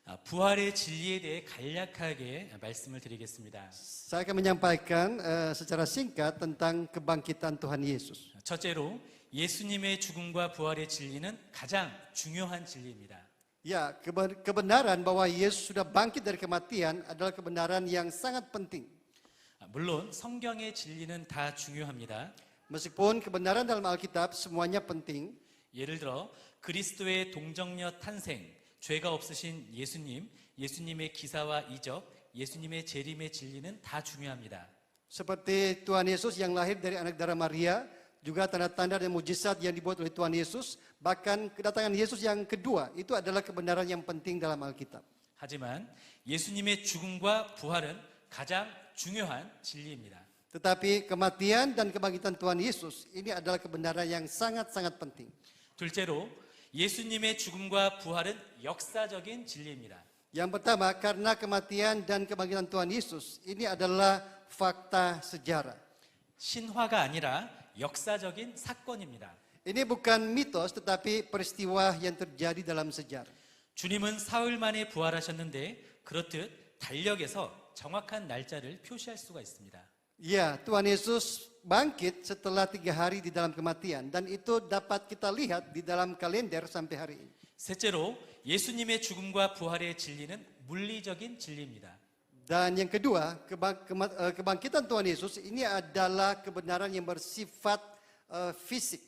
부활의 진리에 대해 간략하게 말씀을 드리겠습니다. Saya akan menyampaikan secara singkat tentang kebangkitan Tuhan Yesus. 첫째로 예수님의 죽음과 부활의 진리는 가장 중요한 진리입니다. Ya, kebenaran bahwa Yesus sudah bangkit dari kematian adalah kebenaran yang sangat penting. 물론 성경의 진리는 다 중요합니다. Meskipun kebenaran dalam Alkitab semuanya penting. 예를 들어 그리스도의 동정녀 탄생, 죄가 없으신 예수님, 예수님의 기사와 이적, 예수님의 재림의 진리는 다 중요합니다. Seperti Tuhan Yesus yang lahir dari anak darah Maria, juga tanda-tanda dan mujizat yang dibuat oleh Tuhan Yesus, bahkan kedatangan Yesus yang kedua, itu adalah kebenaran yang penting dalam Alkitab. 하지만 예수님의 죽음과 부활은 가장 중요한 진리입니다. Tetapi kematian dan kebangkitan Tuhan Yesus ini adalah kebenaran yang sangat-sangat penting. 둘째로 예수님의 죽음과 부활은 역사적인 진리입니다. Yang pertama, karena kematian dan kebangkitan Tuhan Yesus ini adalah fakta sejarah. 신화가 아니라 역사적인 사건입니다. Ini bukan mitos tetapi peristiwa yang terjadi dalam sejarah. 주님은 사흘 만에 부활하셨는데 그렇듯 달력에서 정확한 날짜를 표시할 수가 있습니다. Ya, Tuhan Yesus bangkit setelah 3 hari di dalam kematian dan itu dapat kita lihat di dalam kalender sampai hari ini. 셋째로 예수님의 죽음과 부활의 진리는 물리적인 진리입니다. Dan yang kedua, kebangkitan Tuhan Yesus ini adalah kebenaran yang bersifat fisik.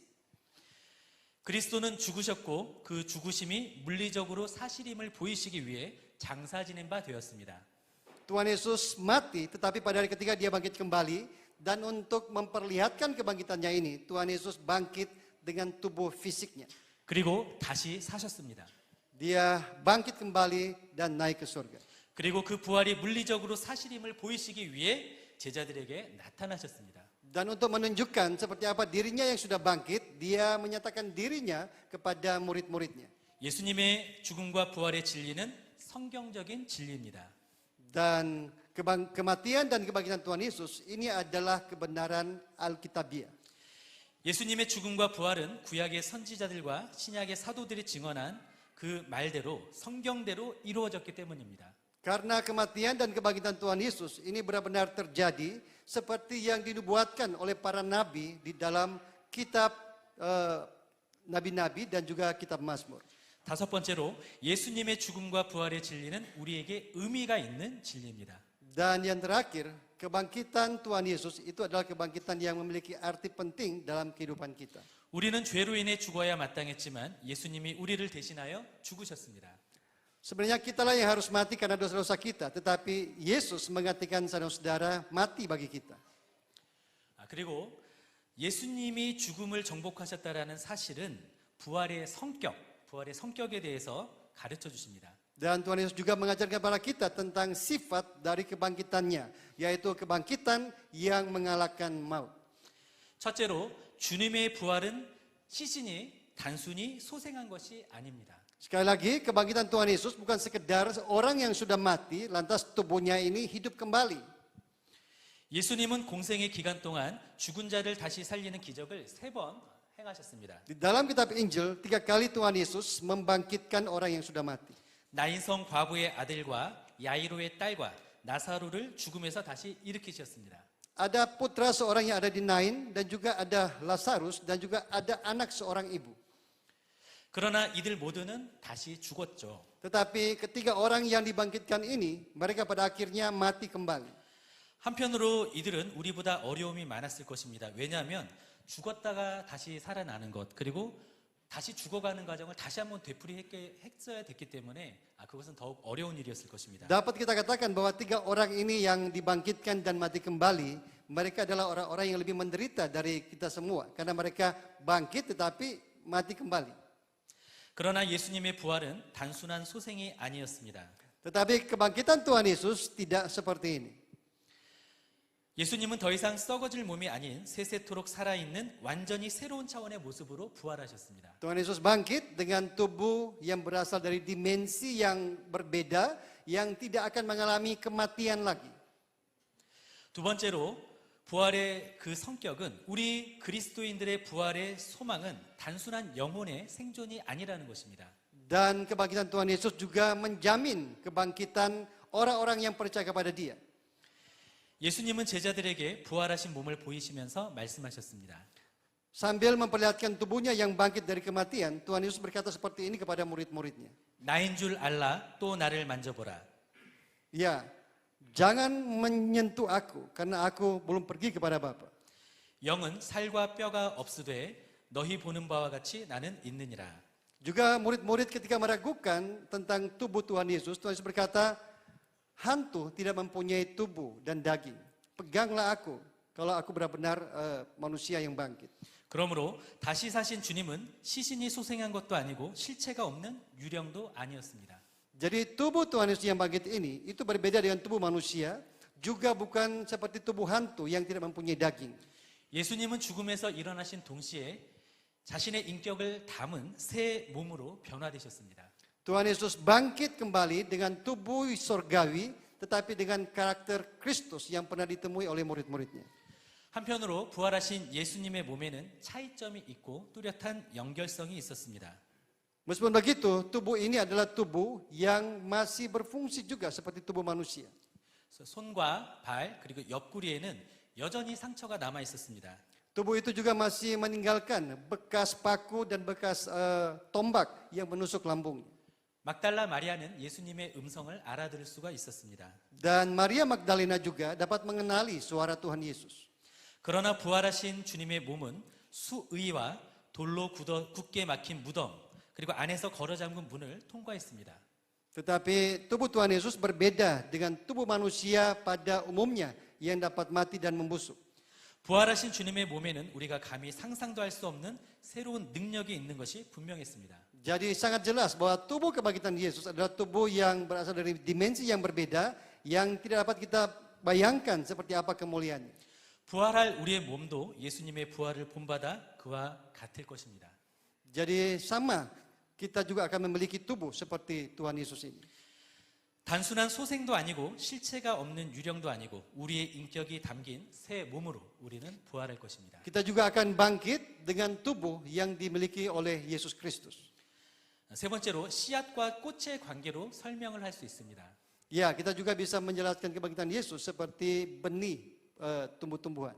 그리스도는 죽으셨고 그 죽으심이 물리적으로 사실임을 보이시기 위해 장사 지낸 바 되었습니다. Tuhan Yesus mati, tetapi pada hari ketiga dia bangkit kembali. Dan untuk memperlihatkan kebangkitannya ini, Tuhan Yesus bangkit dengan tubuh fisiknya. 그리고 다시 사셨습니다. Dia bangkit kembali dan naik ke surga. 그리고 그 부활이 물리적으로 사실임을 보이시기 위해 제자들에게 나타나셨습니다. Dan untuk menunjukkan seperti apa dirinya yang sudah bangkit, dia menyatakan dirinya kepada murid-muridnya. 예수님의 죽음과 부활의 진리는 성경적인 진리입니다. Dan kematian dan kebangkitan Tuhan Yesus ini adalah kebenaran Alkitabiah. 예수님의 죽음과 부활은 구약의 선지자들과 신약의 사도들이 증언한 그 말대로 성경대로 이루어졌기 때문입니다. Karena kematian dan kebangkitan Tuhan Yesus ini benar-benar terjadi seperti yang dinubuatkan oleh para nabi di dalam kitab nabi-nabi dan juga kitab Mazmur. 다섯 번째로 예수님의 죽음과 부활의 진리는 우리에게 의미가 있는 진리입니다. Dan yang terakhir, kebangkitan Tuhan Yesus itu adalah kebangkitan yang memiliki arti penting dalam kehidupan kita. 우리는 죄로 인해 죽어야 마땅했지만 예수님이 우리를 대신하여 죽으셨습니다. Sebenarnya kitalah yang harus mati karena dosa-dosa kita, tetapi Yesus menggantikan saudara-saudara mati bagi kita. 그리고 예수님이 죽음을 정복하셨다라는 사실은 부활의 성격에 대해서 가르쳐 주십니다. Dan Tuhan Yesus juga mengajarkan kepada kita tentang sifat dari kebangkitannya, yaitu kebangkitan yang mengalahkan maut. 첫째로 주님의 부활은 시신이 단순히 소생한 것이 아닙니다. Sekali lagi, kebangkitan Tuhan Yesus bukan sekedar orang yang sudah mati, lantas tubuhnya ini hidup kembali. 예수님은 공생의 기간 동안 죽은 자를 다시 살리는 기적을 3번 행하셨습니다. Di dalam kitab Injil, 3 kali Tuhan Yesus membangkitkan orang yang sudah mati. 나인성 과부의 아들과 야이로의 딸과 나사로를 죽음에서 다시 일으키셨습니다. Ada putra seorang yang ada di Nain, dan juga ada Lazarus, dan juga ada anak seorang ibu. 그러나 이들 모두는 다시 죽었죠. Tetapi ketiga orang yang dibangkitkan ini, mereka pada akhirnya mati kembali. 한편으로 이들은 우리보다 어려움이 많았을 것입니다. 왜냐하면 죽었다가 다시 살아나는 것, 그리고 다시 죽어가는 과정을 다시 한번 되풀이했어야 됐기 때문에 그것은 더욱 어려운 일이었을 것입니다. Dapat kita katakan bahwa 3 orang ini yang dibangkitkan dan mati kembali, mereka adalah orang-orang yang lebih menderita dari kita semua. Karena mereka bangkit tetapi mati kembali. 그러나 예수님의 부활은 단순한 소생이 아니었습니다. Tetapi kebangkitan Tuhan Yesus tidak seperti ini. 예수님은 더 이상 썩어질 몸이 아닌 세세토록 살아있는 완전히 새로운 차원의 모습으로 부활하셨습니다. Tuhan Yesus bangkit dengan tubuh yang berasal dari dimensi yang berbeda, yang tidak akan mengalami kematian lagi. 두 번째로 부활의 그 성격은 우리 그리스도인들의 부활의 소망은 단순한 영혼의 생존이 아니라는 것입니다. Dan kebangkitan Tuhan Yesus juga menjamin kebangkitan orang-orang yang percaya kepada Dia. 예수님은 제자들에게 부활하신 몸을 보이시면서 말씀하셨습니다. Sambil memperlihatkan tubuhnya yang bangkit dari kematian, Tuhan Yesus berkata seperti ini kepada murid-muridnya. 나인 줄 알라 또 나를 만져보라. Ya, jangan menyentuh aku, karena aku belum pergi kepada Bapa. 영은 살과 뼈가 없으되 너희 보는 바와 같이 나는 있느니라. Juga murid-murid ketika meragukan tentang tubuh Tuhan Yesus berkata, hantu tidak mempunyai tubuh dan daging. Peganglah aku, kalau aku benar-benar manusia yang bangkit. 그러므로 다시 사신 주님은 시신이 소생한 것도 아니고 실체가 없는 유령도 아니었습니다. Jadi tubuh Tuhan Yesus yang bangkit ini, itu berbeda dengan tubuh manusia, juga bukan seperti tubuh hantu yang tidak mempunyai daging. 예수님은 죽음에서 일어나신 동시에 자신의 인격을 담은 새 몸으로 변화되셨습니다. Tuhan Yesus bangkit kembali dengan tubuh surgawi, tetapi dengan karakter Kristus yang pernah ditemui oleh murid-muridnya. 한편으로 부활하신 예수님의 몸에는 차이점이 있고 뚜렷한 연결성이 있었습니다. Meskipun begitu, tubuh ini adalah tubuh yang masih berfungsi juga seperti tubuh manusia. 손과 발 그리고 옆구리에는 여전히 상처가 남아 있었습니다. Tubuh itu juga masih meninggalkan bekas paku dan bekas tombak yang menusuk lambungnya. 막달라 마리아는 예수님의 음성을 알아들을 수가 있었습니다. Dan Maria Magdalena juga dapat mengenali suara Tuhan Yesus. 그러나 부활하신 주님의 몸은 수의와 돌로 굳게 막힌 무덤 그리고 안에서 걸어 잠근 문을 통과했습니다. Tetapi tubuh Tuhan Yesus berbeda dengan tubuh manusia pada umumnya yang dapat mati dan membusuk. 부활하신 주님의 몸에는 우리가 감히 상상도 할 수 없는 새로운 능력이 있는 것이 분명했습니다. Jadi sangat jelas bahwa tubuh kebangkitan Yesus adalah tubuh yang berasal dari dimensi yang berbeda yang tidak dapat kita bayangkan seperti apa kemuliaannya. 부활할 우리의 몸도 예수님의 부활을 본받아 그와 같을 것입니다. Jadi sama, kita juga akan memiliki tubuh seperti Tuhan Yesus ini. 단순한 소생도 아니고 실체가 없는 유령도 아니고 우리의 인격이 담긴 새 몸으로 우리는 부활할 것입니다. Kita juga akan bangkit dengan tubuh yang dimiliki oleh Yesus Kristus. 세 번째로 씨앗과 꽃의 관계로 설명을 할 수 있습니다. Ya, kita juga bisa menjelaskan kebangkitan Yesus seperti benih tumbuh-tumbuhan.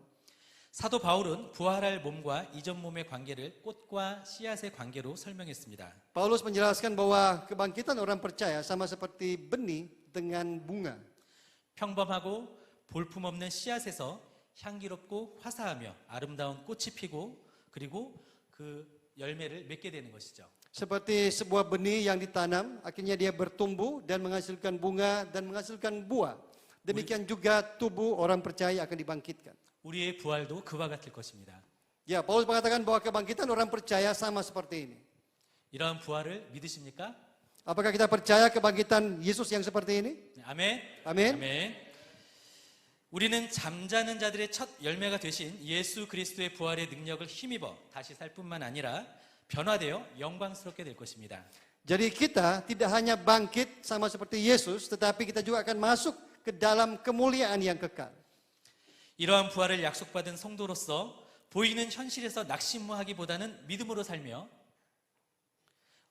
사도 바울은 부활할 몸과 이전 몸의 관계를 꽃과 씨앗의 관계로 설명했습니다. Paulus menjelaskan bahwa kebangkitan orang percaya sama seperti benih dengan bunga. 평범하고 볼품없는 씨앗에서 향기롭고 화사하며 아름다운 꽃이 피고 그리고 그 열매를 맺게 되는 것이죠. Seperti sebuah benih yang ditanam, akhirnya dia bertumbuh dan menghasilkan bunga dan menghasilkan buah. Demikian juga tubuh orang percaya akan dibangkitkan. 우리의 부활도 그와 같을 것입니다. Ya, Paulus mengatakan bahwa kebangkitan orang percaya sama seperti ini. 이러한 부활을 믿으십니까? Apakah kita percaya kebangkitan Yesus yang seperti ini? 아멘. 아멘. 아멘. 우리는 잠자는 자들의 첫 열매가 되신 예수 그리스도의 부활의 능력을 힘입어 다시 살 뿐만 아니라 변화되어 영광스럽게 될 것입니다. Jadi kita tidak hanya bangkit sama seperti Yesus, tetapi kita juga akan masuk ke dalam kemuliaan yang kekal. 이러한 부활을 약속받은 성도로서 보이는 현실에서 낙심하기보다는 믿음으로 살며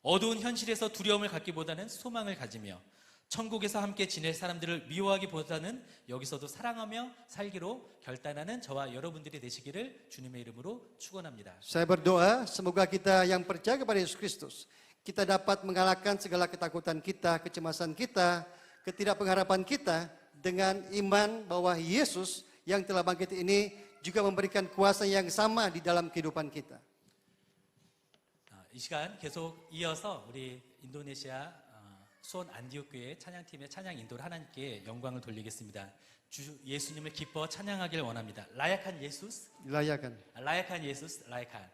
어두운 현실에서 두려움을 갖기보다는 소망을 가지며 천국에서 함께 지낼 사람들을 미워하기보다는 여기서도 사랑하며 살기로 결단하는 저와 여러분들이 되시기를 주님의 이름으로 축원합니다. Saya berdoa semoga kita yang percaya kepada Yesus Kristus, kita dapat mengalahkan segala ketakutan kita, kecemasan kita, ketidakpengharapan kita dengan iman bahwa Yesus yang telah bangkit ini juga memberikan kuasa yang sama di dalam kehidupan kita. 이 시간 계속 이어서 우리 인도네시아 수원 안디옥교회 찬양팀의 찬양 인도를 하나님께 영광을 돌리겠습니다. 주 예수님을 기뻐 찬양하길 원합니다. 라약한 예수스, Dilayakan. 라약한 예수스, 라약한.